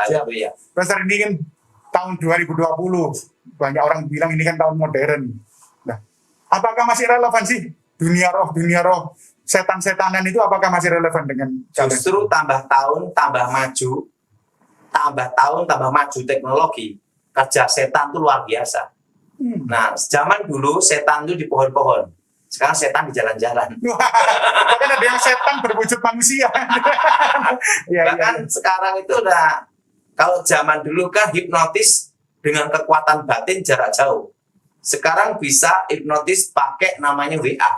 Haleluya. Pastor, ini kan tahun 2020, banyak orang bilang ini kan tahun modern. Nah, apakah masih relevan sih dunia roh, setan-setanan itu apakah masih relevan dengan Justru tambah tahun tambah maju teknologi, kerja setan itu luar biasa. Nah, zaman dulu setan itu di pohon-pohon, sekarang setan di jalan-jalan. Bahkan ada yang setan berwujud manusia. Bahkan sekarang itu udah, kalau zaman dulu kan hipnotis dengan kekuatan batin jarak jauh. Sekarang bisa hipnotis pakai namanya WA.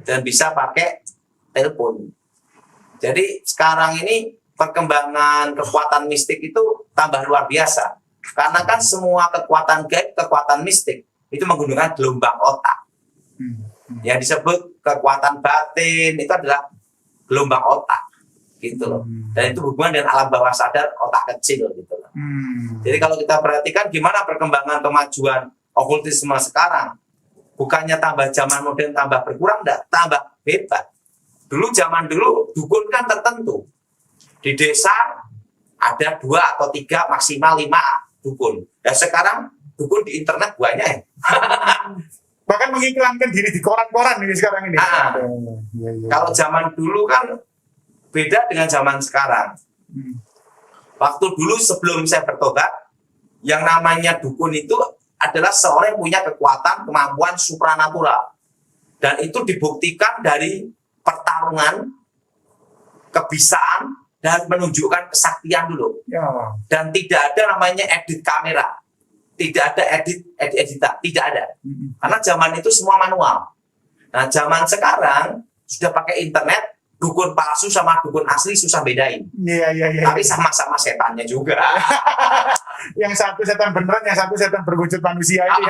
Dan bisa pakai telepon. Jadi sekarang ini perkembangan kekuatan mistik itu tambah luar biasa. Karena kan semua kekuatan gaib, kekuatan mistik itu menggunakan gelombang otak. Yang disebut kekuatan batin itu adalah gelombang otak, gitu loh. Dan itu hubungan dengan alam bawah sadar, otak kecil, gitu loh. Jadi kalau kita perhatikan gimana perkembangan kemajuan okultisme sekarang, bukannya tambah zaman modern tambah berkurang, enggak, tambah hebat. Zaman dulu dukun kan tertentu. Di desa ada 2 atau 3 maksimal 5 dukun. Dan sekarang dukun di internet banyak. Bahkan mengiklankan diri di koran-koran ini sekarang ini. Kalau zaman dulu kan beda dengan zaman sekarang. Waktu dulu sebelum saya bertobat, yang namanya dukun itu adalah seorang yang punya kekuatan, kemampuan supranatural. Dan itu dibuktikan dari pertarungan, kebisaan, dan menunjukkan kesaktian dulu. Dan tidak ada namanya edit kamera. Tidak ada editan, tidak ada. Karena zaman itu semua manual. Nah, zaman sekarang sudah pakai internet, dukun palsu sama dukun asli susah bedain. Tapi sama-sama setannya juga. Yang satu setan beneran, yang satu setan berwujud manusia itu.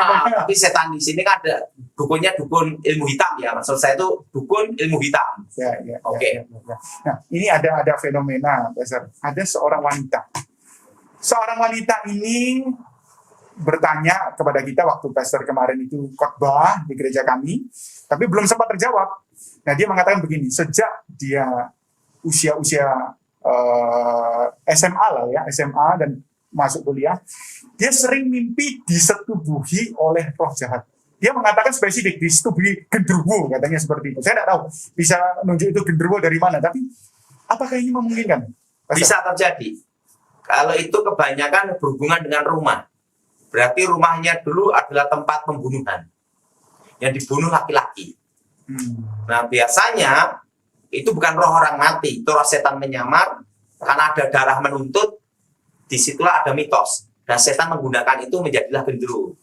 Tapi setan di sini kan ada dukunnya dukun ilmu hitam ya. Maksud saya itu dukun ilmu hitam. Oke. Nah, ini ada fenomena, Pastor. Ada seorang wanita. Seorang wanita ini bertanya kepada kita waktu Pastor kemarin itu khotbah di gereja kami, tapi belum sempat terjawab. Nah, dia mengatakan begini, sejak dia usia SMA lah ya, SMA dan masuk kuliah, dia sering mimpi disetubuhi oleh roh jahat. Dia mengatakan spesifik, disetubuhi genderuwo, katanya seperti itu. Saya tidak tahu bisa nunjuk itu genderuwo dari mana, tapi apakah ini memungkinkan? Bisa terjadi. Kalau itu kebanyakan berhubungan dengan rumah. Berarti rumahnya dulu adalah tempat pembunuhan. Yang dibunuh laki-laki. Nah, biasanya itu bukan roh orang mati, itu roh setan menyamar, karena ada darah menuntut, disitulah ada mitos. Dan setan menggunakan itu menjadilah genderuwo.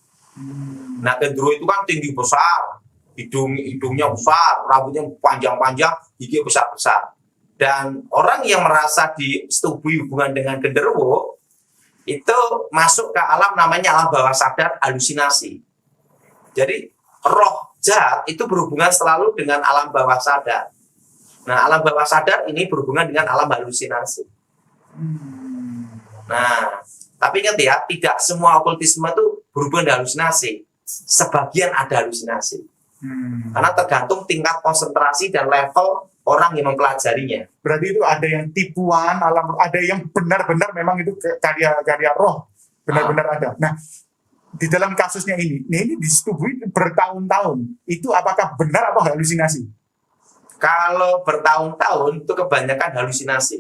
Nah, genderuwo itu kan tinggi besar, hidungnya besar, rambutnya panjang-panjang, gigi besar-besar. Dan orang yang merasa disetubuhi hubungan dengan genderuwo, itu masuk ke alam namanya alam bawah sadar, halusinasi. Jadi roh jahat itu berhubungan selalu dengan alam bawah sadar. Nah, alam bawah sadar ini berhubungan dengan alam halusinasi. Nah, tapi ingat ya, tidak semua okultisme itu berhubungan dengan halusinasi. Sebagian ada halusinasi. Karena tergantung tingkat konsentrasi dan level orang yang mempelajarinya. Berarti itu ada yang tipuan, ada yang benar-benar memang itu karya roh, benar-benar ada. Nah, di dalam kasusnya ini disetubuhi bertahun-tahun, itu apakah benar atau halusinasi? Kalau bertahun-tahun itu kebanyakan halusinasi.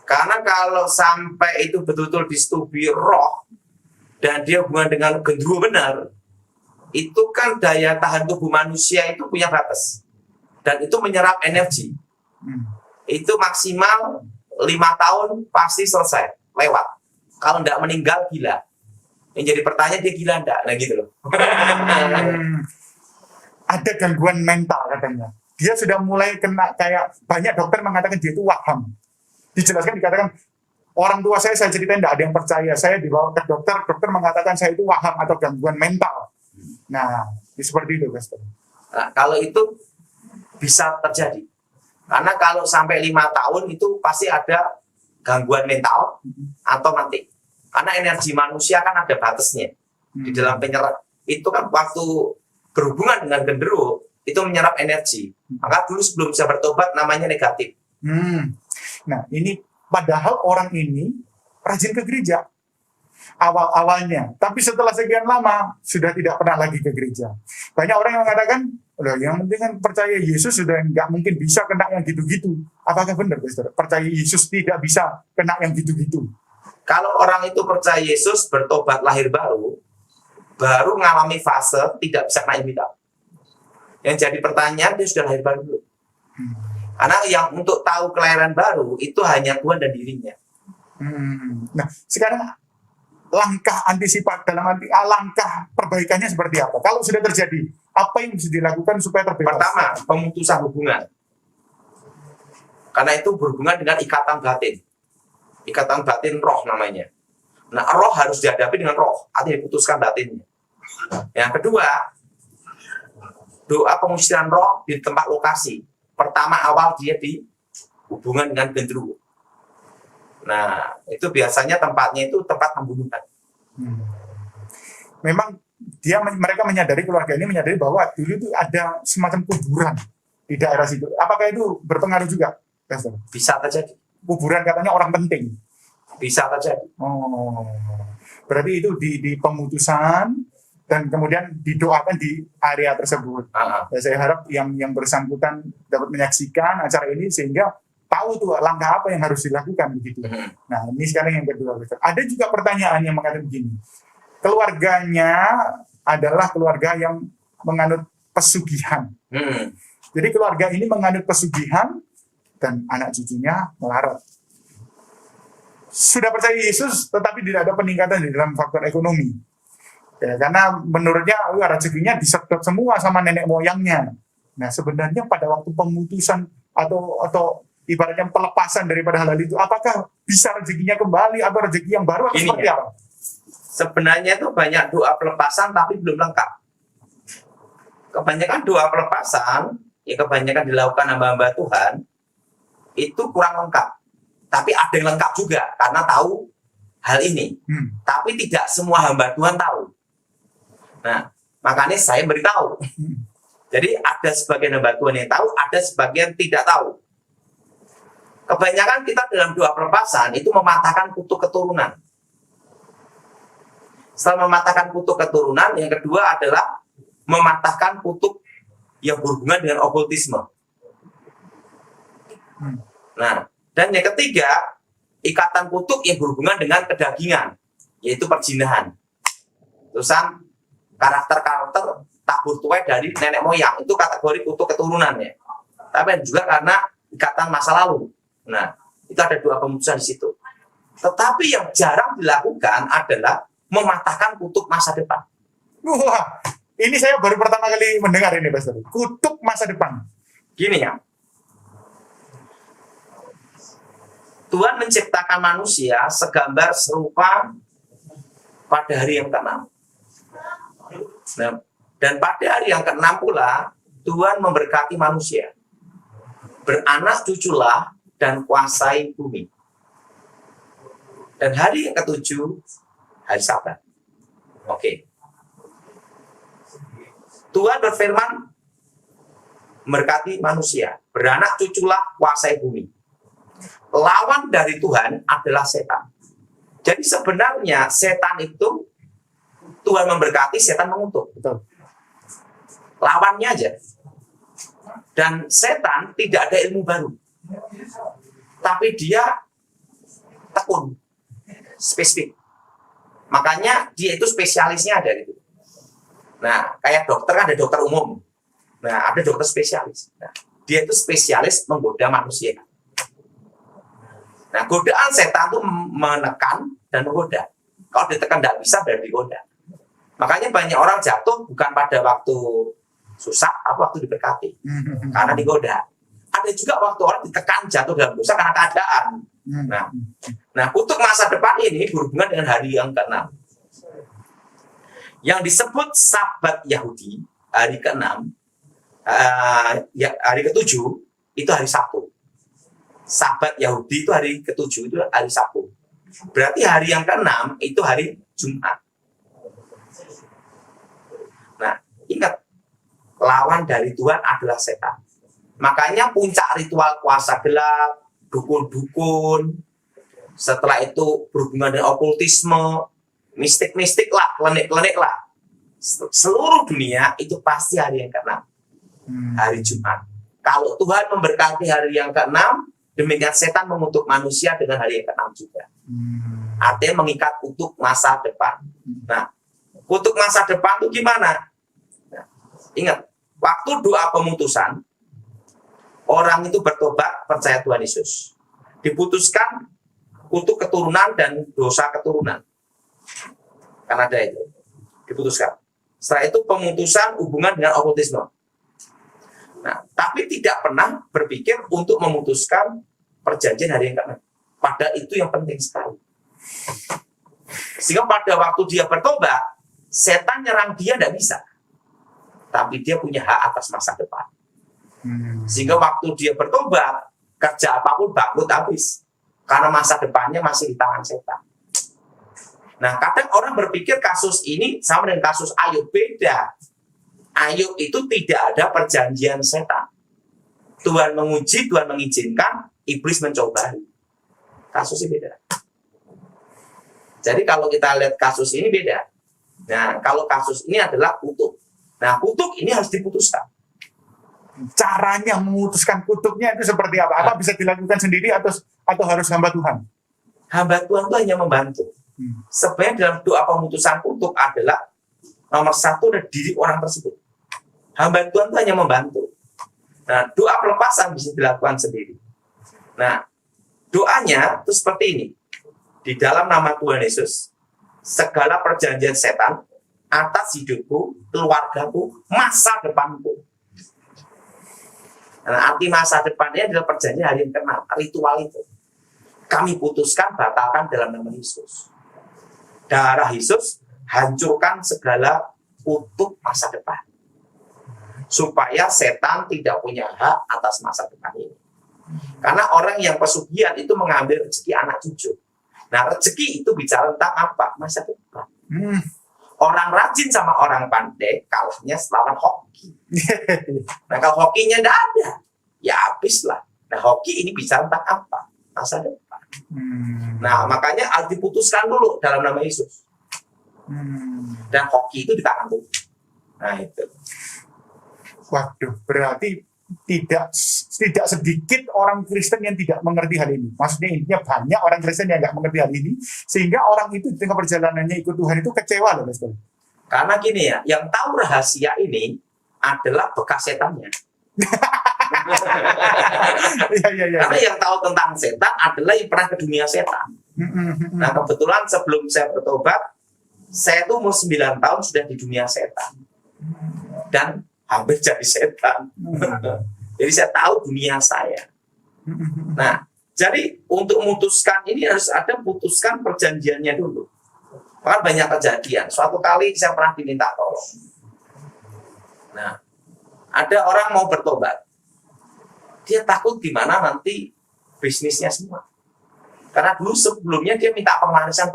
Karena kalau sampai itu betul-betul disetubuhi roh dan dia hubungan dengan genderuwo benar, itu kan daya tahan tubuh manusia itu punya batas. Dan itu menyerap energi. Itu maksimal 5 tahun pasti selesai, lewat. Kalau tidak meninggal, gila. Yang jadi pertanyaan, dia gila enggak? Nah gitu loh. Ada gangguan mental katanya. Dia sudah mulai kena, kayak banyak dokter mengatakan dia itu waham. Dijelaskan, dikatakan, orang tua saya ceritain enggak ada yang percaya. Saya dibawa ke dokter, dokter mengatakan saya itu waham atau gangguan mental. Nah, seperti itu, Pastor. Nah, kalau itu bisa terjadi. Karena kalau sampai 5 tahun itu pasti ada gangguan mental atau mati. Karena energi manusia kan ada batasnya. Di dalam penyerap itu kan waktu berhubungan dengan genderuwo itu menyerap energi. Maka dulu sebelum bisa bertobat namanya negatif. Nah, ini Padahal orang ini rajin ke gereja awal-awalnya, tapi setelah sekian lama sudah tidak pernah lagi ke gereja. Banyak orang yang mengatakan, "Loh, yang penting kan percaya Yesus sudah nggak mungkin bisa kena yang gitu-gitu." Apakah benar, Pastor? Percaya Yesus tidak bisa kena yang gitu-gitu? Kalau orang itu percaya Yesus, bertobat lahir baru mengalami fase tidak bisa kena yang hitam. Yang jadi pertanyaan, dia sudah lahir baru belum? Karena yang untuk tahu kelahiran baru itu hanya Tuhan dan dirinya. Nah, sekarang langkah langkah perbaikannya seperti apa? Kalau sudah terjadi, apa yang bisa dilakukan supaya terbebas? Pertama, pemutusan hubungan. Karena itu berhubungan dengan ikatan batin. Ikatan batin roh namanya. Nah, roh harus dihadapi dengan roh, artinya diputuskan batinnya. Yang kedua, doa pengusiran roh di tempat lokasi. Pertama awal dia di hubungan dengan gendruwo. Nah, itu biasanya tempatnya itu tempat pembunuhan. Memang mereka menyadari, keluarga ini menyadari bahwa dulu itu ada semacam kuburan di daerah situ. Apakah itu berpengaruh juga, Pastor? Bisa terjadi. Kuburan katanya orang penting. Bisa terjadi. Oh, berarti itu di pemutusan dan kemudian didoakan di area tersebut. Ya, saya harap yang bersangkutan dapat menyaksikan acara ini sehingga tahu tuh langkah apa yang harus dilakukan begitu. Nah, ini sekarang yang kedua. Ada juga pertanyaan yang mengatakan begini. Keluarganya adalah keluarga yang menganut pesugihan. Jadi keluarga ini menganut pesugihan dan anak cucunya melarat. Sudah percaya Yesus, tetapi tidak ada peningkatan di dalam faktor ekonomi. Ya, karena menurutnya rezekinya disedot semua sama nenek moyangnya. Nah, sebenarnya pada waktu pemutusan atau ibaratnya pelepasan daripada hal itu, apakah bisa rezekinya kembali atau rezeki yang baru atau seperti apa? Sebenarnya itu banyak doa pelepasan tapi belum lengkap. Kebanyakan doa pelepasan, ya kebanyakan dilakukan hamba-hamba Tuhan, itu kurang lengkap. Tapi ada yang lengkap juga karena tahu hal ini. Tapi tidak semua hamba Tuhan tahu. Nah, makanya saya beritahu. Jadi ada sebagian hamba Tuhan yang tahu, ada sebagian tidak tahu. Kebanyakan kita dalam doa pelepasan itu mematahkan kutuk keturunan. Setelah mematahkan kutuk keturunan, yang kedua adalah mematahkan kutuk yang berhubungan dengan okultisme. Nah, dan yang ketiga, ikatan kutuk yang berhubungan dengan kedagingan, yaitu perzinahan. Terusan karakter-karakter tabur tuai dari nenek moyang, itu kategori kutuk keturunan ya. Tapi juga karena ikatan masa lalu. Nah, itu ada dua pemutusan di situ. Tetapi yang jarang dilakukan adalah mematahkan kutuk masa depan. Wah, ini saya baru pertama kali mendengar ini, Pastor. Kutuk masa depan. Gini ya, Tuhan menciptakan manusia segambar serupa pada hari yang ke-6. Nah, dan pada hari yang ke-6 pula, Tuhan memberkati manusia. Beranak cuculah dan kuasai bumi. Dan hari yang ke-7, hari Sabat. Oke. Tuhan berfirman, memberkati manusia. Beranak cuculah, kuasai bumi. Lawan dari Tuhan adalah setan. Jadi sebenarnya setan itu Tuhan memberkati, setan mengutuk. Betul. Lawannya aja. Dan setan tidak ada ilmu baru. Tapi dia tekun. Spesifik. Makanya dia itu spesialisnya ada gitu. Nah, kayak dokter kan ada dokter umum. Nah, ada dokter spesialis. Nah, dia itu spesialis menggoda manusia. Nah, godaan setan itu menekan dan menggoda. Kalau ditekan tidak bisa, berarti digoda. Makanya banyak orang jatuh bukan pada waktu susah, atau waktu diberkati. Karena digoda. Ada juga waktu orang ditekan jatuh dalam dosa karena keadaan. Nah, kutuk masa depan ini berhubungan dengan hari yang ke-6. Yang disebut Sabat Yahudi, hari ke-6, hari ke-7, itu hari Sabtu. Sabat Yahudi itu hari ke-7, itu hari Sabtu. Berarti hari yang ke-6 itu hari Jumat. Nah, ingat, lawan dari Tuhan adalah setan. Makanya puncak ritual kuasa gelap, dukun-dukun, Setelah itu berhubungan dengan okultisme, mistik-mistik lah, klenik-klenik lah. Seluruh dunia itu pasti hari yang ke-6, hari Jumat. Kalau Tuhan memberkati hari yang ke-6, demikian setan mengutuk manusia dengan hari yang ke-6 juga. Artinya mengikat kutuk masa depan. Nah, kutuk masa depan itu gimana? Nah, ingat, waktu doa pemutusan, orang itu bertobat percaya Tuhan Yesus. Diputuskan kutuk keturunan dan dosa keturunan. Karena ada itu. Diputuskan. Setelah itu pemutusan hubungan dengan okultisme. Nah, tapi tidak pernah berpikir untuk memutuskan perjanjian hari yang ke-6. Padahal itu yang penting sekali. Sehingga pada waktu dia bertobat, setan nyerang dia tidak bisa. Tapi dia punya hak atas masa depan. Sehingga waktu dia bertobat, kerja apapun bangkrut habis. Karena masa depannya masih di tangan setan. Nah, kadang orang berpikir kasus ini sama dengan kasus Ayub, beda. Ayub itu tidak ada perjanjian setan. Tuhan menguji, Tuhan mengizinkan, iblis mencobai. Kasusnya beda. Jadi kalau kita lihat kasus ini beda. Nah, kalau kasus ini adalah kutuk. Nah, kutuk ini harus diputuskan. Caranya memutuskan kutuknya itu seperti apa? Apa bisa dilakukan sendiri atau harus hamba Tuhan? Hamba Tuhan itu hanya membantu. Sebenarnya dalam doa pemutusan kutuk adalah nomor satu adalah diri orang tersebut. Hamba Tuhan itu hanya membantu. Nah, doa pelepasan bisa dilakukan sendiri. Nah, doanya itu seperti ini. Di dalam nama Tuhan Yesus, segala perjanjian setan atas hidupku, keluargaku, masa depanku. Nah, arti masa depannya adalah perjanjian hari yang ke-6, ritual itu. Kami putuskan, batalkan dalam nama Yesus. Darah Yesus hancurkan segala kutuk masa depan. Supaya setan tidak punya hak atas masa depan ini. Karena orang yang pesugihan itu mengambil rezeki anak cucu. Nah, rezeki itu bicara tentang apa? Masa depan. Orang rajin sama orang pandai, kalahnya lawan hoki. Nah, kalau hokinya tidak ada, ya habislah. Nah, hoki ini bicara tentang apa? Masa depan. Nah, makanya harus diputuskan dulu dalam nama Yesus. Dan hoki itu di tangan Tuhan. Nah, itu. Waduh, berarti tidak sedikit orang Kristen yang tidak mengerti hal ini. Maksudnya intinya banyak orang Kristen yang nggak mengerti hal ini, sehingga orang itu di tengah perjalanannya ikut Tuhan itu kecewa loh, Mas. Karena gini ya, yang tahu rahasia ini adalah bekas setannya. Ya. Karena yang tahu tentang setan adalah yang pernah ke dunia setan. Nah, kebetulan sebelum saya bertobat, saya tuh mau 9 tahun sudah di dunia setan. Dan hampir jadi setan. Jadi saya tahu dunia saya. Nah, jadi untuk memutuskan ini harus ada putuskan perjanjiannya dulu. Maka banyak kejadian. Suatu kali saya pernah diminta tolong. Nah, ada orang mau bertobat. Dia takut gimana nanti bisnisnya semua. Karena dulu sebelumnya dia minta pengarisan.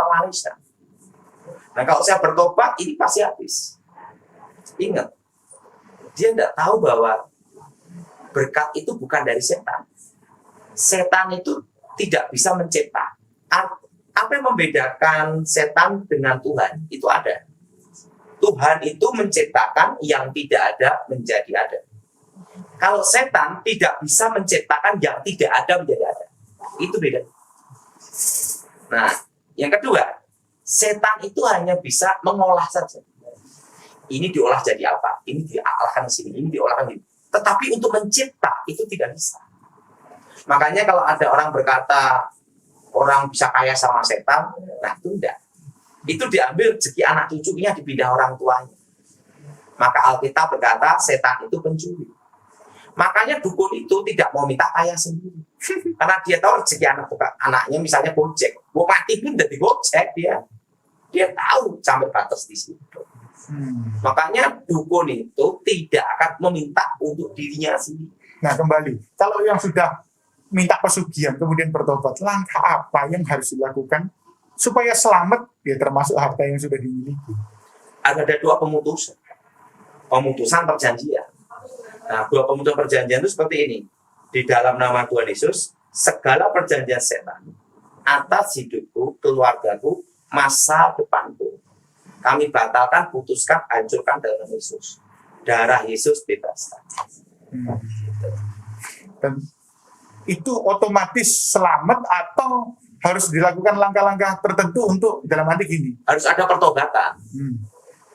Nah, kalau saya bertobat, ini pasti habis. Ingat, dia tidak tahu bahwa berkat itu bukan dari setan. Setan itu tidak bisa mencetak. Apa yang membedakan setan dengan Tuhan? Itu ada. Tuhan itu menciptakan yang tidak ada menjadi ada. Kalau setan tidak bisa menciptakan yang tidak ada menjadi ada. Itu beda. Nah, yang kedua, setan itu hanya bisa mengolah saja. Ini diolah jadi apa? Ini diolahkan sini, ini diolahkan ini. Tetapi untuk mencipta itu tidak bisa. Makanya kalau ada orang berkata orang bisa kaya sama setan, nah itu enggak. Itu diambil rezeki anak cucunya dipindah orang tuanya. Maka Alkitab berkata setan itu pencuri. Makanya dukun itu tidak mau minta kaya sendiri. Karena dia tahu rezeki anaknya misalnya Gojek. Mau mati pun jadi Gojek dia. Dia tahu sampai batas di situ. Makanya dukun itu tidak akan meminta untuk dirinya sendiri. Nah, kembali, kalau yang sudah minta pesugihan kemudian bertobat, langkah apa yang harus dilakukan supaya selamat, ya termasuk harta yang sudah dimiliki? Ada 2 pemutusan. Pemutusan perjanjian. Nah, 2 pemutusan perjanjian itu seperti ini. Di dalam nama Tuhan Yesus, segala perjanjian setan atas hidupku, keluargaku, masa depanku. Kami batalkan, putuskan, hancurkan dalam Yesus. Darah Yesus bebaskan. Dan itu otomatis selamat atau harus dilakukan langkah-langkah tertentu untuk dalam arti gini? Harus ada pertobatan.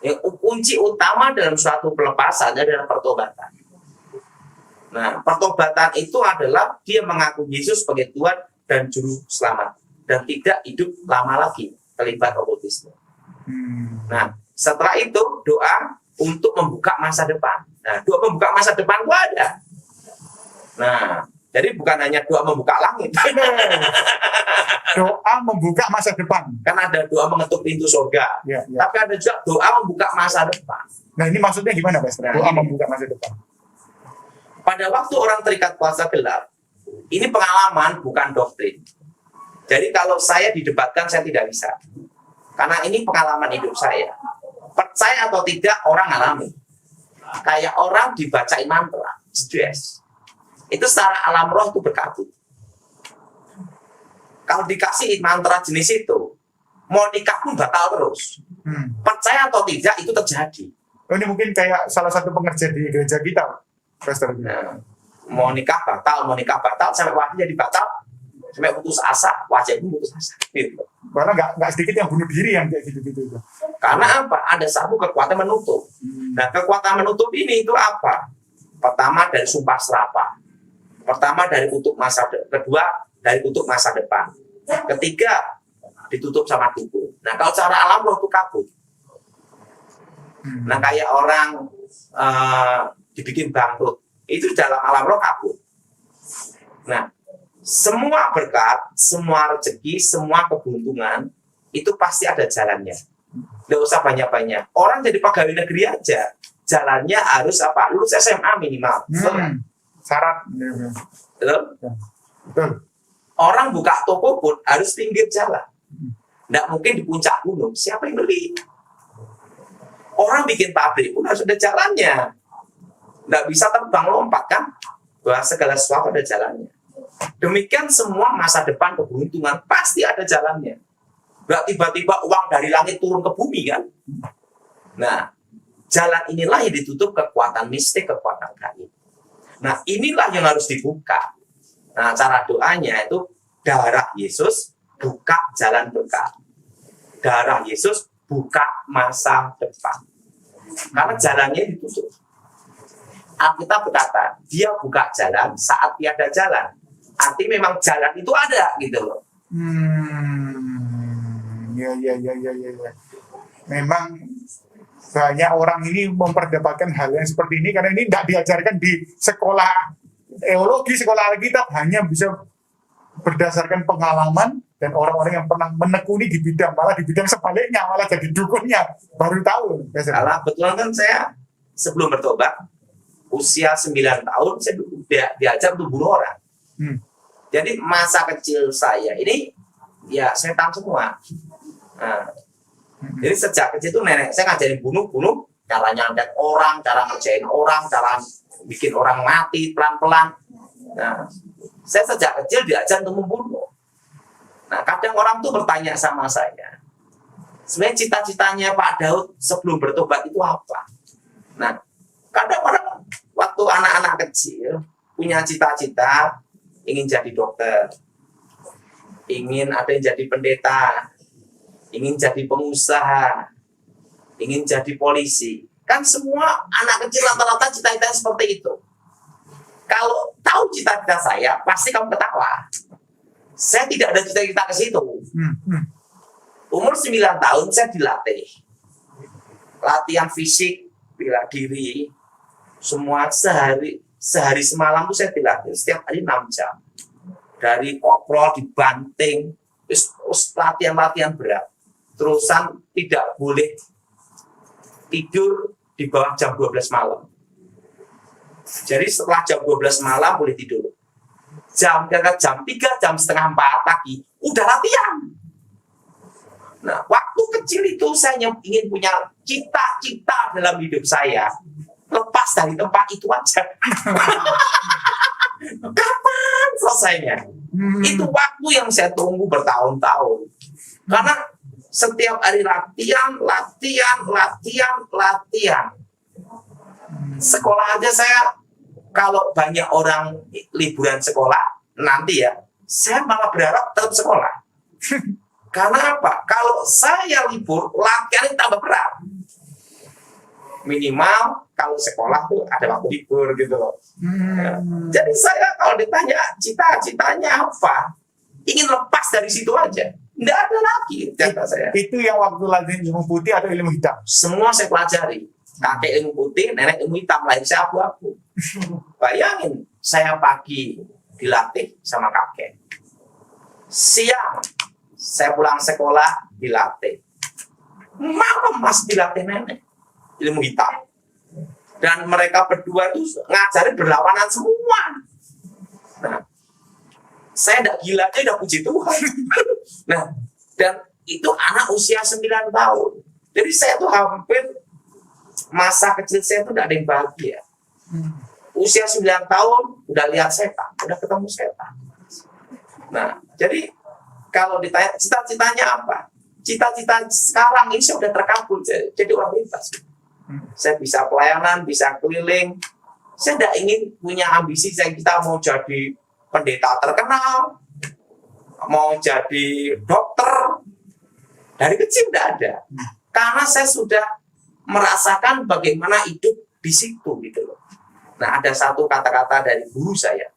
Yang kunci utama dalam suatu pelepasan adalah pertobatan. Nah, pertobatan itu adalah dia mengaku Yesus sebagai Tuhan dan Juru Selamat dan tidak hidup lama lagi terlibat okkultisme. Nah, setelah itu doa untuk membuka masa depan. Nah, doa membuka masa depan itu ada. Nah, jadi bukan hanya doa membuka langit. Doa membuka masa depan. Kan ada doa mengetuk pintu surga. Ya. Tapi ada juga doa membuka masa depan. Nah, ini maksudnya gimana, Pastor? Nah, Doa ini. membuka masa depan. Pada waktu orang terikat kuasa gelap, ini pengalaman bukan doktrin. Jadi kalau saya didebatkan saya tidak bisa. Karena ini pengalaman hidup saya. Percaya atau tidak orang alami. Kayak orang dibacain mantra, jedes. Itu secara alam roh itu berkabut. Kalau dikasih mantra jenis itu, mau nikah pun batal terus. Percaya atau tidak itu terjadi. Oh, ini mungkin kayak salah satu pengerja di gereja kita, Pastor. Nah, mau nikah batal, sampai wajah jadi batal, sampai putus asa, wajah pun putus asa. Gitu. Karena nggak sedikit yang bunuh diri yang kayak gitu-gitu. Karena apa? Ada satu kekuatan menutup. Nah, kekuatan menutup ini itu apa? Pertama dari sumpah serapah. Pertama dari kutuk masa depan. Kedua dari kutuk masa depan. Ketiga ditutup sama tubuh. Nah, kalau cara alam roh itu kabut. Nah, kayak orang dibikin bangkrut, itu dalam alam roh kabut. Nah, semua berkat, semua rezeki, semua keberuntungan itu pasti ada jalannya. Nggak usah banyak-banyak. Orang jadi pegawai negeri aja, jalannya harus apa? Lulus SMA minimal. Syarat. Betul? Betul. Orang buka toko pun harus pinggir jalan. Nggak mungkin di puncak gunung. Siapa yang beli? Orang bikin pabrik pun harus ada jalannya. Nggak bisa terbang lompat kan? Bahwa segala sesuatu ada jalannya. Demikian semua masa depan keberuntungan pasti ada jalannya. Nggak tiba-tiba uang dari langit turun ke bumi kan? Nah, jalan inilah yang ditutup kekuatan mistik, kekuatan gaib. Nah, inilah yang harus dibuka. Nah, cara doanya itu darah Yesus buka jalan berkat. Darah Yesus buka masa depan. Karena jalannya ditutup. Alkitab berkata, dia buka jalan saat tiada jalan. Artinya memang jalan itu ada gitu loh. Ya. Memang banyak orang ini memperdebatkan hal yang seperti ini karena ini tidak diajarkan di sekolah teologi, sekolah Alkitab, hanya bisa berdasarkan pengalaman dan orang-orang yang pernah menekuni di bidang, malah di bidang sebaliknya, malah jadi dukunnya, baru tahu. Kalau kebetulan kan saya sebelum bertobat, usia 9 tahun, saya diajar untuk bunuh orang. Jadi masa kecil saya ini, ya setan semua. Nah, jadi sejak kecil itu nenek saya ngajarin bunuh, cara nyantet orang, cara ngerjain orang, cara bikin orang mati pelan-pelan. Nah, saya sejak kecil diajar untuk membunuh. Nah, kadang orang tuh bertanya sama saya, sebenarnya cita-citanya Pak Daud sebelum bertobat itu apa? Nah, kadang orang waktu anak-anak kecil punya cita-cita ingin jadi dokter, ingin ada yang jadi pendeta, ingin jadi pengusaha, ingin jadi polisi. Kan semua anak kecil rata-rata cita-cita seperti itu. Kalau tahu cita-cita saya, pasti kamu ketawa. Saya tidak ada cita-cita ke situ. Umur 9 tahun saya dilatih. Latihan fisik, bela diri, semua sehari semalam itu saya dilatih. Setiap hari 6 jam. Dari koprol, dibanting, terus latihan-latihan berat. Terusan tidak boleh tidur di bawah jam 12 malam. Jadi setelah jam 12 malam boleh tidur. Jam 3, jam 3:30 pagi udah latihan. Nah, waktu kecil itu saya ingin punya cita-cita dalam hidup saya. Lepas dari tempat itu aja. Kapan selesainya? Itu waktu yang saya tunggu bertahun-tahun. Karena setiap hari latihan. Sekolah aja saya, kalau banyak orang liburan sekolah, nanti ya, saya malah berharap tetap sekolah. Karena apa? Kalau saya libur, latihan tambah berat. Minimal kalau sekolah tuh ada waktu libur gitu loh. Jadi saya kalau ditanya cita-citanya apa, ingin lepas dari situ aja. Nggak ada lagi kata saya. Itu yang waktu latihan ilmu putih atau ilmu hitam? Semua saya pelajari. Kakek ilmu putih, nenek ilmu hitam, lahir saya abu-abu. Bayangin, saya pagi dilatih sama kakek. Siang, saya pulang sekolah dilatih. Malam masih dilatih nenek, ilmu hitam. Dan mereka berdua itu ngajarin berlawanan semua. Nah, saya tidak gila aja udah puji Tuhan. Nah, dan itu anak usia 9 tahun. Jadi saya tuh hampir masa kecil saya tuh tidak ada yang bahagia. Usia 9 tahun udah lihat setan, udah ketemu setan. Nah, jadi kalau ditanya cita-citanya apa? Cita-cita sekarang ini sudah terkabul, jadi orang bebas. Saya bisa pelayanan, bisa keliling. Saya tidak ingin punya ambisi kita mau jadi pendeta terkenal, mau jadi dokter. Dari kecil tidak ada. Karena saya sudah merasakan bagaimana hidup di situ gitu loh. Nah, ada satu kata-kata dari guru saya.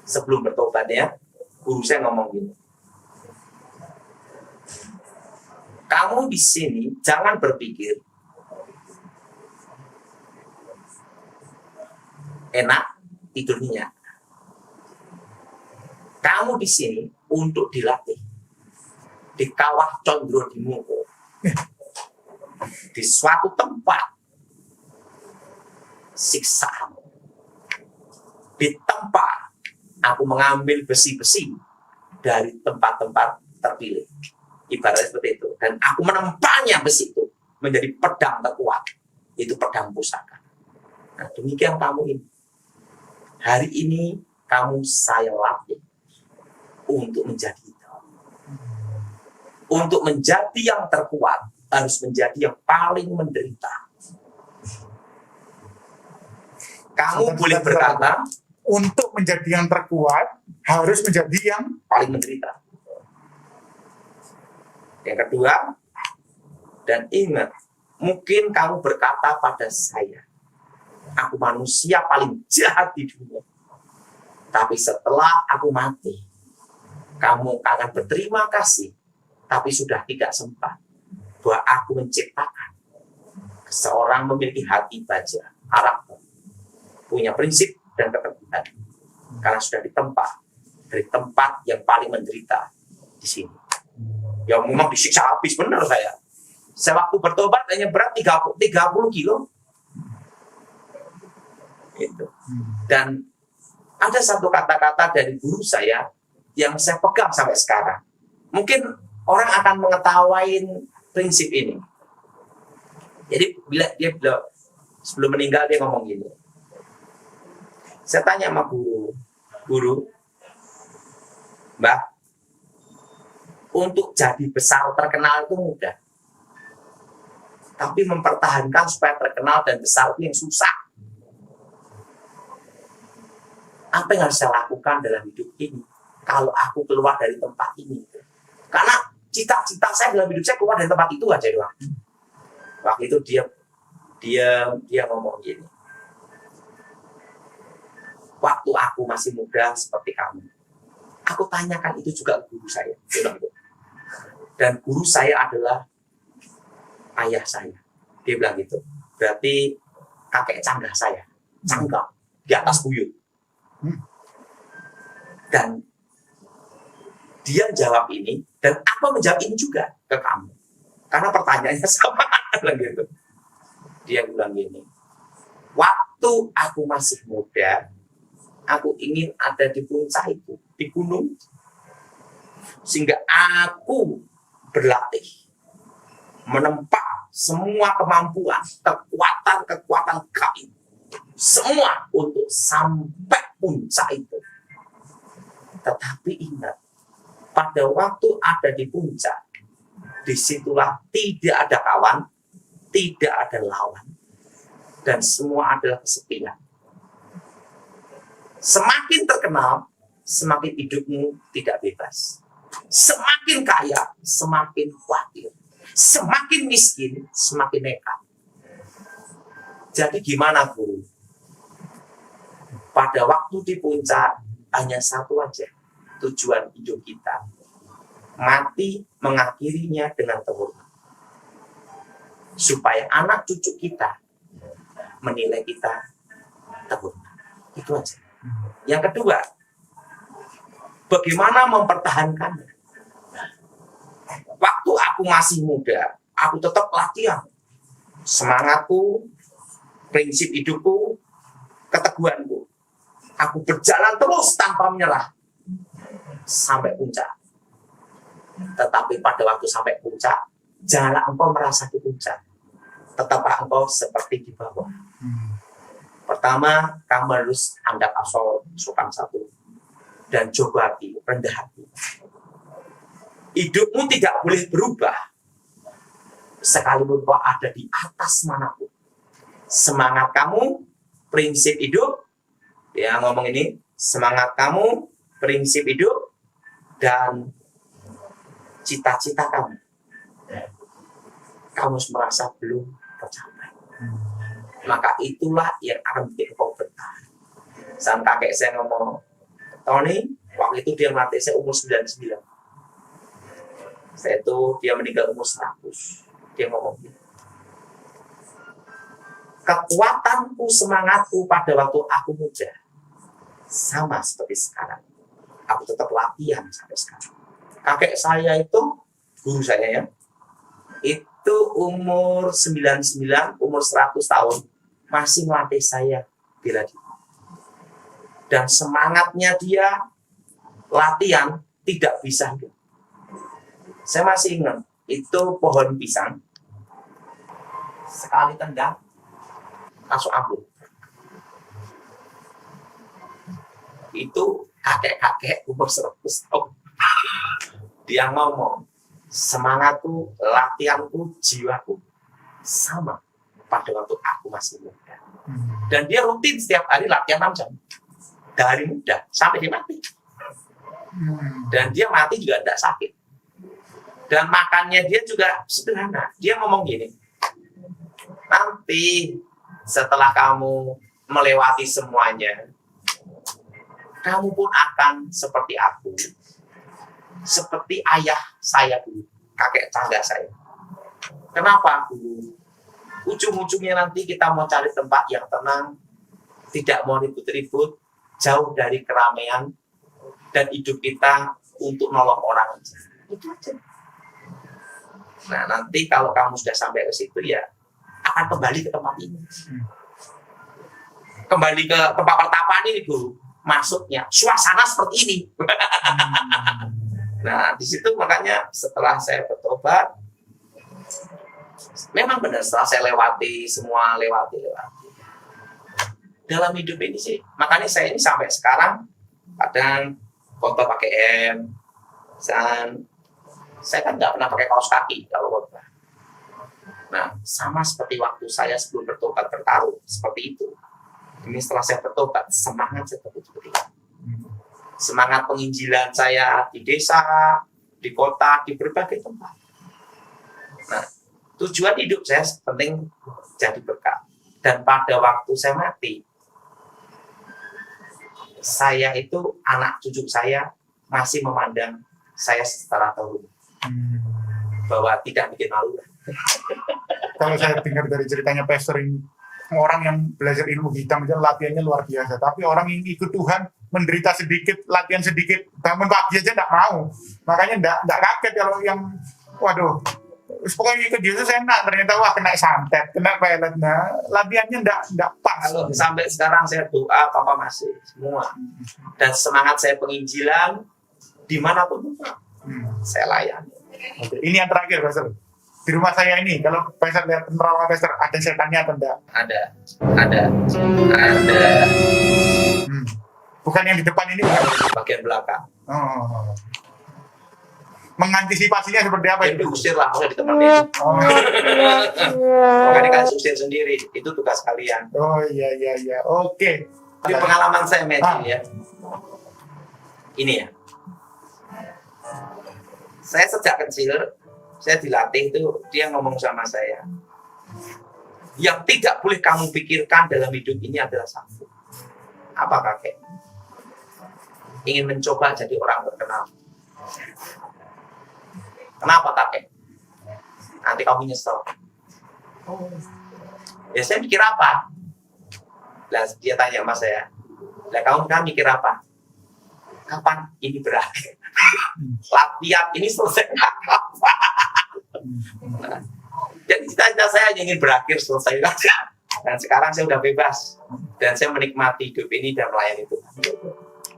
Sebelum bertobat ya, guru saya ngomong gini. Kamu di sini jangan berpikir enak tidurnya. Kamu di sini untuk dilatih. Di kawah Condro di Muko. Di suatu tempat siksaan. Di tempat aku mengambil besi-besi dari tempat-tempat terpilih. Ibaratnya seperti itu. Dan aku menempanya besi itu menjadi pedang terkuat. Itu pedang pusaka. Nah, demikian kamu ini. Hari ini kamu saya latih untuk menjadi itu. Untuk menjadi yang terkuat harus menjadi yang paling menderita. Kamu boleh berkata, untuk menjadi yang terkuat harus menjadi yang paling menderita. Yang kedua, dan ingat, mungkin kamu berkata pada saya, aku manusia paling jahat di dunia. Tapi setelah aku mati, kamu akan berterima kasih, tapi sudah tidak sempat bahwa aku menciptakan seorang memiliki hati baja, karakter, punya prinsip dan keteguhan. Karena sudah ditempa dari tempat yang paling menderita di sini. Ya memang disiksa habis benar saya. Saya waktu bertobat hanya berat 30 kilo. Itu. Dan ada satu kata-kata dari guru saya yang saya pegang sampai sekarang. Mungkin orang akan mengetawain prinsip ini. Jadi bila dia sebelum meninggal dia ngomong gini. Saya tanya sama guru, Mbak, untuk jadi besar terkenal itu mudah. Tapi mempertahankan supaya terkenal dan besar itu yang susah. Apa yang harus saya lakukan dalam hidup ini kalau aku keluar dari tempat ini? Karena cita-cita saya dalam hidup saya keluar dari tempat itu aja doang. Waktu itu dia ngomong gini. Waktu aku masih muda seperti kamu, aku tanyakan itu juga ke guru saya. Dan guru saya adalah ayah saya. Dia bilang gitu. Berarti kakek canggah saya. Canggah. Di atas buyut. Dan dia jawab ini, dan aku menjawab ini juga ke kamu. Karena pertanyaannya sama. Gitu. Dia bilang gini, waktu aku masih muda, aku ingin ada di puncak itu, di gunung. Sehingga aku berlatih, menempa semua kemampuan, kekuatan gaib. Semua untuk sampai puncak itu. Tetapi ingat, pada waktu ada di puncak, disitulah tidak ada kawan, tidak ada lawan, dan semua adalah kesepian. Semakin terkenal, semakin hidupmu tidak bebas. Semakin kaya, semakin khawatir. Semakin miskin, semakin nekat. Jadi gimana, Guru? Pada waktu di puncak, hanya satu aja tujuan hidup kita. Mati mengakhirinya dengan terhormat. Supaya anak cucu kita menilai kita terhormat. Itu aja. Yang kedua, bagaimana mempertahankannya? Waktu aku masih muda, aku tetap latihan. Semangatku, prinsip hidupku, keteguhanku. Aku berjalan terus tanpa menyerah sampai puncak. Tetapi pada waktu sampai puncak, janganlah engkau merasa di puncak. Tetaplah engkau seperti di bawah. Pertama, kamu harus andap asal sopan satu dan coba hati, rendah hati. Hidupmu tidak boleh berubah sekalipun kau ada di atas manapun. Semangat kamu, prinsip hidup, ya ngomong ini, semangat kamu, prinsip hidup, dan cita-cita kamu. Kamu merasa belum tercapai. Maka itulah yang akan bikin kau bertahan. Sang kakek saya ngomong, Tony, waktu itu dia mati saya umur 99. Saya itu dia meninggal umur 100. Dia ngomong gitu. Kekuatanku, semangatku pada waktu aku muda sama seperti sekarang. Aku tetap latihan sampai sekarang. Kakek saya itu, guru saya ya, itu umur 99, umur 100 tahun, masih melatih saya bela diri. Dan semangatnya dia latihan tidak bisa hidup. Saya masih ingat, itu pohon pisang, sekali tendang, langsung ambruk. Itu kakek-kakek umur 100 tahun. Dia ngomong, semangatku, latihanku, jiwaku sama pada waktu aku masih muda. Dan dia rutin setiap hari latihan 6 jam. Dari muda sampai dia mati. Dan dia mati juga tidak sakit. Dan makannya dia juga sederhana. Dia ngomong gini, nanti setelah kamu melewati semuanya, kamu pun akan seperti aku. Seperti ayah saya dulu, kakek tangga saya. Kenapa dulu? Ujung-ujungnya nanti kita mau cari tempat yang tenang, tidak mau ribut-ribut, jauh dari keramaian, dan hidup kita untuk nolong orang. Itu aja. Nah, nanti kalau kamu sudah sampai ke situ, ya akan kembali ke tempat ini. Kembali ke tempat pertapaan ini, Guru. Maksudnya, suasana seperti ini. Nah, di situ makanya setelah saya bertobat, memang benar setelah saya lewati semua, lewati. Dalam hidup ini sih, makanya saya ini sampai sekarang kadang foto pakai M, dan saya kan nggak pernah pakai kaos kaki kalau khotbah. Nah, sama seperti waktu saya sebelum bertobat bertaruh seperti itu. Ini setelah saya bertobat, semangat saya tetap seperti itu. Semangat penginjilan saya di desa, di kota, di berbagai tempat. Nah, tujuan hidup saya penting jadi berkat. Dan pada waktu saya mati, saya itu, anak cucu saya masih memandang saya secara terhormat. Bahwa tidak bikin malu. Kalau saya dengar dari ceritanya pastor ini, orang yang belajar ilmu hitam itu latihannya luar biasa. Tapi orang yang ikut Tuhan menderita sedikit, latihan sedikit, bangun pagi aja enggak mau. Makanya enggak kaget kalau yang, waduh, pokoknya ikut Yesus enak, ternyata wah kena santet, kena pelet. Nah, latihannya enggak pas. Kalau sampai sekarang saya doa, Papa masih semua. Dan semangat saya penginjilan dimanapun saya layani. Oke. Ini yang terakhir, Pastor. Di rumah saya ini, kalau Pastor lihat nerawang Pastor, ada setannya atau enggak? Ada. Bukan yang di depan ini, Di bagian belakang. Oh. Mengantisipasinya seperti apa Yang itu? diusir lah, usah ditemenin. Oh, Makanya kalian usir sendiri, itu tugas kalian. oh iya. Oke. Di pengalaman saya Matthew Ah. ya, ini ya, saya sejak kecil, saya dilatih itu, dia ngomong sama saya, yang tidak boleh kamu pikirkan dalam hidup ini adalah satu. Apa kakek? Ingin mencoba jadi orang terkenal. Kenapa kakek? Nanti kamu nyesel. Ya saya mikir apa? Lah dia tanya sama saya, lah kamu kan mikir apa? Kapan ini berakhir? Latihan ini selesai kapan? Jadi cita-cita saya hanya ingin berakhir, selesai saja. Dan sekarang saya sudah bebas dan saya menikmati hidup ini dan melayani Tuhan.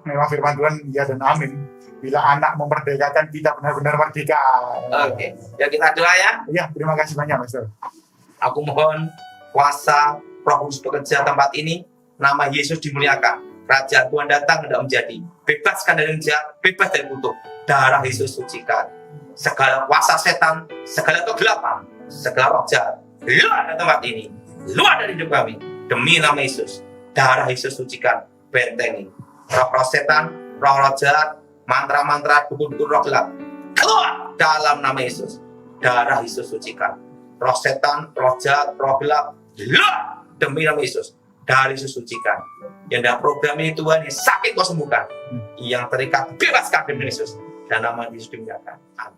Memang firman Tuhan ya dan amin. Bila anak memerdekakan kita benar-benar merdeka. Oke, ya kita doa ya. Ya, terima kasih banyak, Pastor. Aku mohon kuasa Roh Kudus bekerja tempat ini, nama Yesus dimuliakan, kerajaan Tuhan datang hendak menjadi, bebaskan dari yang jahat, bebas dari kutuk, darah Yesus sucikan segala kuasa setan, segala kegelapan, segala roh jahat, keluar dari tempat ini, keluar dari hidup kami, demi nama Yesus, darah Yesus sucikan, bentengi roh-roh setan, roh-roh jahat, mantra-mantra, dukun-dukun roh gelap, keluar dalam nama Yesus, darah Yesus sucikan roh setan, roh jahat, roh gelap, keluar demi nama Yesus, dari Yesus sucikan. Yang dalam program ini Tuhan, yang sakit kau sembuhkan, yang terikat bebaskan demi Yesus, dan nama Yesus dimuliakan. Amin.